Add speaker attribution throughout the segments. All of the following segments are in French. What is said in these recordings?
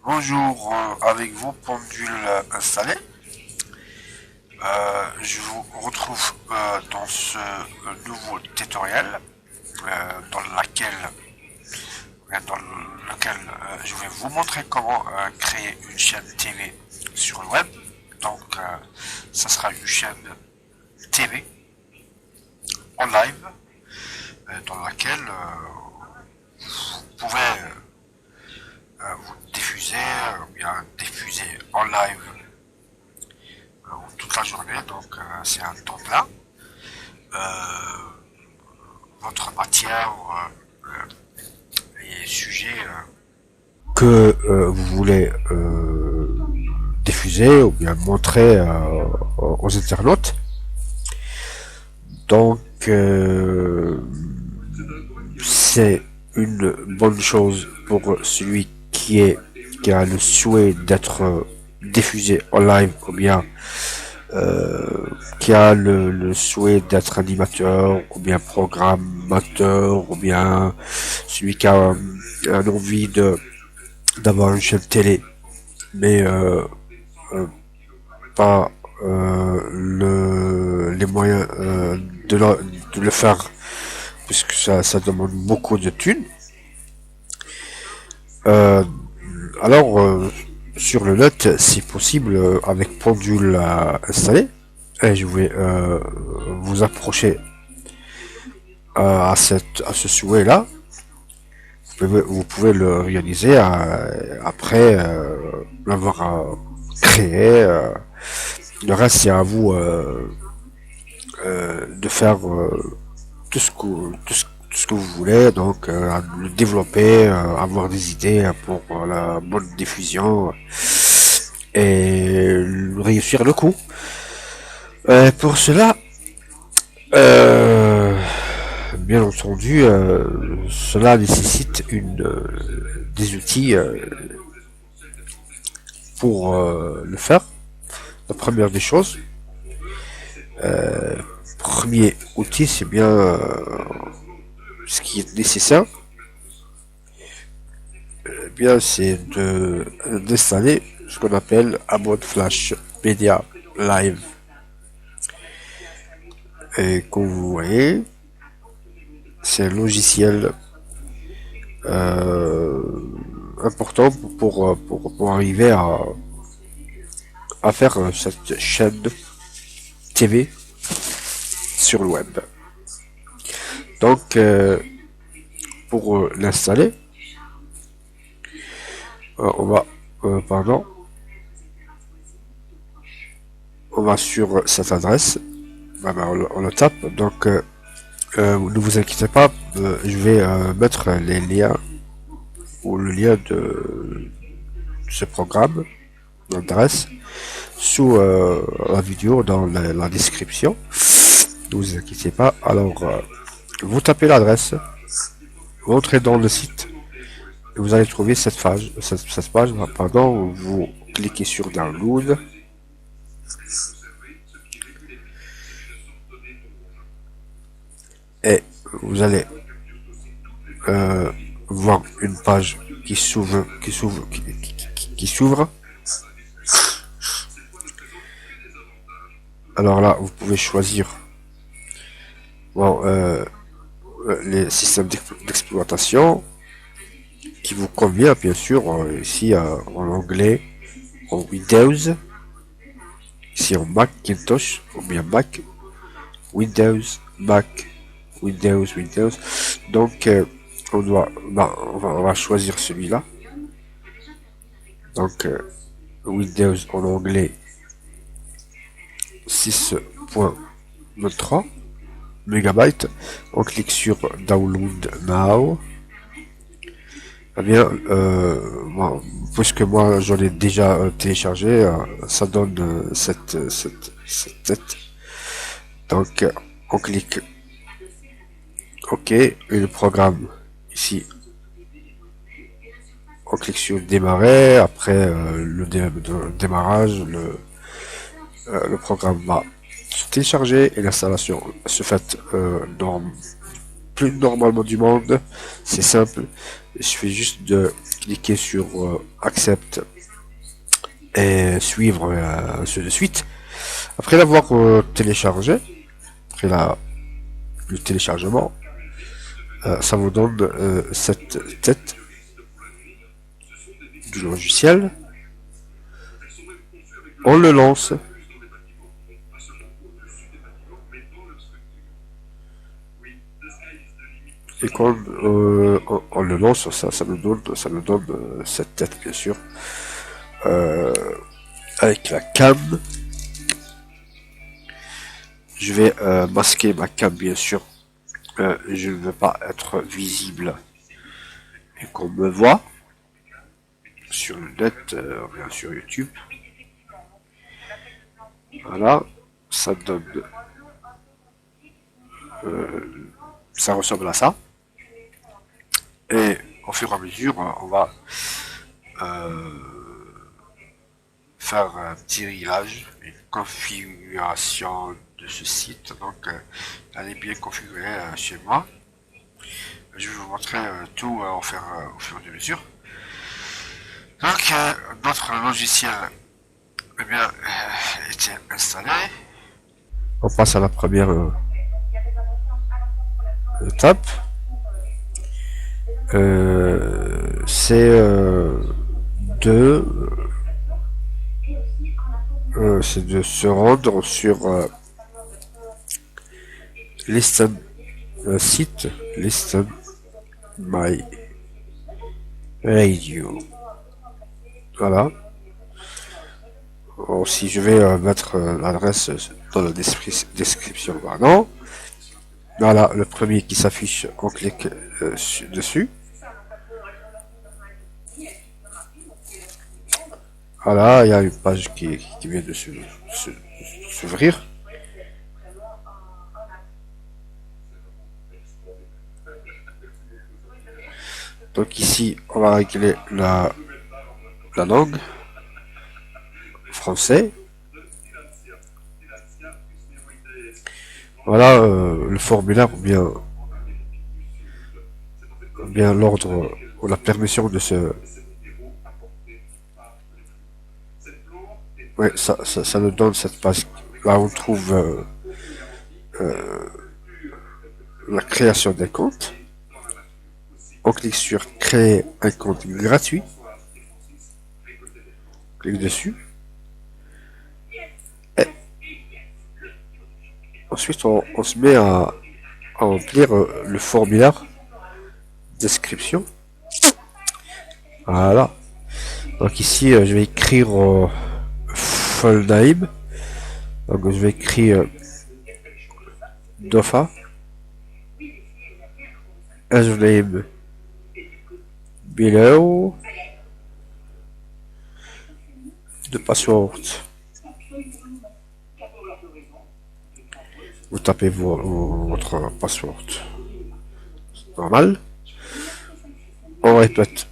Speaker 1: Bonjour, avec vous, pendule installé. Je vous retrouve dans ce nouveau tutoriel dans lequel je vais vous montrer comment créer une chaîne TV sur le web. Donc, ça sera une chaîne TV en live dans laquelle vous pouvez vous diffuser ou bien diffuser en live toute la journée, donc c'est un temps plein. Votre matière et sujet que vous voulez diffuser ou bien montrer aux internautes. Donc, c'est une bonne chose pour celui qui a le souhait d'être diffusé en live ou bien qui a le souhait d'être animateur ou bien programmateur ou bien celui qui a un envie de d'avoir une chaîne télé mais pas les moyens de le faire puisque ça demande beaucoup de thunes. Euh, alors, sur le net, si possible, avec pendule installé, et je vais vous approcher à ce souhait-là. Vous pouvez le réaliser après l'avoir créé. Le reste, c'est à vous de faire tout ce que vous voulez, donc le développer, avoir des idées pour la bonne diffusion et réussir le coup. Pour cela, euh, bien entendu, cela nécessite des outils pour le faire. La première des choses, premier outil, c'est bien ce qui est nécessaire, bien c'est d'installer ce qu'on appelle un mode Flash Media Live. Et comme vous voyez, c'est un logiciel euh, important pour arriver à faire cette chaîne TV sur le web. Donc, pour l'installer, on va, pardon, on va sur cette adresse, on le tape. Donc, ne vous inquiétez pas, je vais mettre les liens ou le lien de ce programme, l'adresse, sous la vidéo dans la description. Ne vous inquiétez pas. Alors, vous tapez l'adresse, vous entrez dans le site et vous allez trouver cette page, pardon, vous cliquez sur Download et vous allez voir une page qui s'ouvre. Alors là, vous pouvez choisir bon, les systèmes d'exploitation qui vous convient, bien sûr, ici en anglais, en Windows, ici en Macintosh, ou bien Mac, Windows, Mac, Windows. Donc, on va choisir celui-là. Donc, Windows en anglais 6.3 mégabytes. On clique sur Download Now. Eh bien, puisque moi j'en ai déjà téléchargé, ça donne cette tête. Donc, on clique OK et le programme ici. On clique sur démarrer. Après le démarrage, le programme va se télécharger et l'installation se fait dans plus normalement du monde. C'est simple. Il suffit juste de cliquer sur accept et suivre ainsi de suite. Après l'avoir téléchargé, après le téléchargement, ça vous donne cette tête du logiciel. On le lance. Et quand on le lance, ça nous donne cette tête, bien sûr, euh, avec la cam. Je vais masquer ma cam, bien sûr. Je ne veux pas être visible et qu'on me voit sur le net, bien sur YouTube. Voilà, ça donne, ça ressemble à ça. Et au fur et à mesure, on va faire un petit réglage, une configuration de ce site. Donc, elle est bien configurée chez moi. Je vais vous montrer tout au fur et à mesure. Donc, notre logiciel eh bien, était installé. On passe à la première étape. C'est de se rendre sur Listen site Listen My Radio. Voilà. Si je vais mettre l'adresse dans la description maintenant. Voilà, le premier qui s'affiche, on clique dessus. Voilà, il y a une page qui vient de s'ouvrir. Donc ici, on va régler la langue, français. Voilà le formulaire ou bien l'ordre ou la permission de ce. Ouais, ça nous donne cette page. Là, on trouve la création des comptes. On clique sur créer un compte gratuit. Clique dessus. Et ensuite, on se met à remplir le formulaire description. Voilà. Donc ici, je vais écrire full name. Donc je vais écrire Dofa. As name below. The password. Vous tapez votre password. Normal. On répète.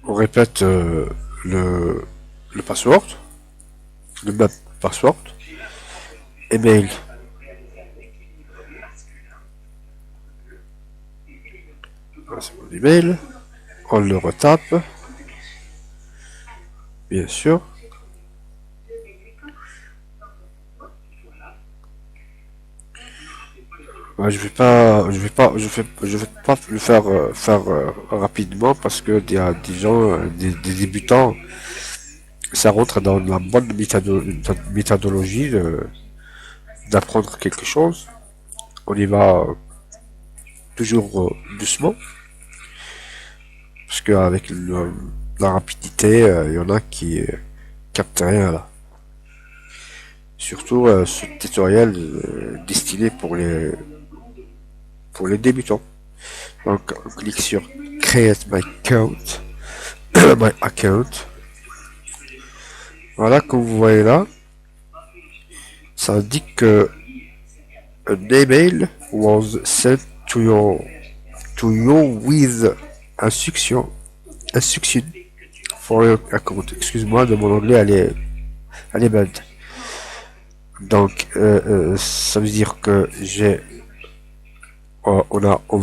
Speaker 1: On répète le password. Le même password. Email. Voilà, c'est mon email. On le retape. Bien sûr. Ouais, je vais pas le faire rapidement parce que il y a des gens, des débutants, ça rentre dans la bonne méthodologie d'apprendre quelque chose. On y va toujours doucement parce qu'avec la rapidité, il y en a qui captent rien là. Surtout ce tutoriel destiné pour les débutants. Donc on clique sur Create my account. My account. Voilà, comme vous voyez là, ça indique que an email was sent to you with instruction for your account. Excuse-moi, de mon anglais, elle est bad. Donc, ça veut dire que on